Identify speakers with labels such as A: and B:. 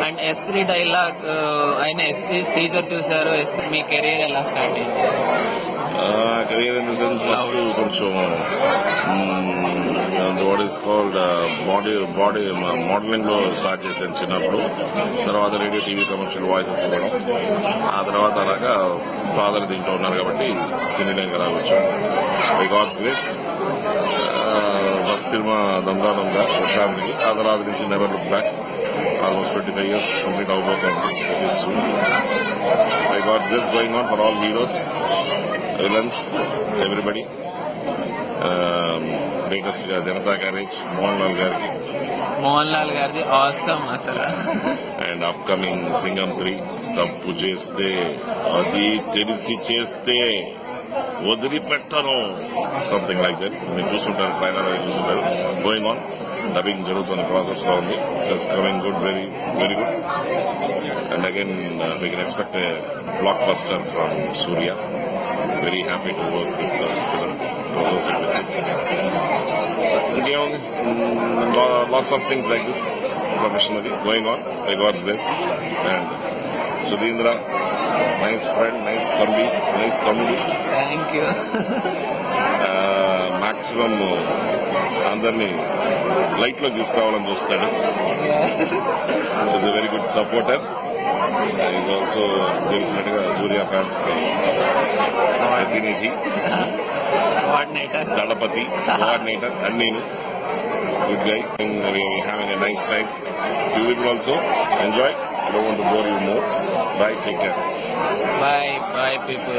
A: And S3 dialogue ఆయన S3 teaser చూసారు. S3 మీ కెరీర్ ఎలా స్టార్ట్ అయింది?
B: Career in the sense first కొంచెం what is called body modelling లో స్టార్ట్ చేశాను చిన్నప్పుడు. తర్వాత రేడియో టీవీ కమర్షియల్ వాయిసెస్ ఇవ్వడం. ఆ తర్వాత అలాగా ఫాదర్ దీంట్లో ఉన్నారు కాబట్టి సినీలోకి అలా వచ్చాం. By God's grace first cinema దమ్దా ప్రశాంత్కి. ఆ తర్వాత నుంచి never look back. Almost 25 years complete అవబోతుంది. By God's grace going on for all heroes, villains, everybody. Latest గా జనతా గ్యారేజ్
A: మోహన్ లాల్ గారిది ఆసమ్ అసలు.
B: అండ్ అప్కమింగ్ సింగం 3 తప్పు చేస్తే అది తెలిసి చేస్తే వదిలిపెట్టను, సంథింగ్ లైక్ దట్. మీరు చూస్తుంటారు, ట్రైలర్ చూస్తుంటారు. గోయింగ్ ఆన్, డబ్బింగ్ జరుగుతున్న ప్రాసెస్ లో ఉంది. Just coming good, very very good. And again we can expect a blockbuster from Surya. Very happy to work with film. ఇంకేముంది, lots of things like this professionally going on by God's grace. And Sudheendra, nice friend, nice తమ్మి, nice తమ్ముడు.
A: Thank you.
B: Maximum అందరినీ light లో తీసుకురావాలని చూస్తాడు. Is a very good supporter. Is also తెలిసినట్టుగా సూర్య fans ప్రతినిధి, Thalapathy, coordinator అన్నీను. Good guy. Having a nice time. You will also enjoy. I don't want to bore you more. Bye. Take care.
A: Bye people.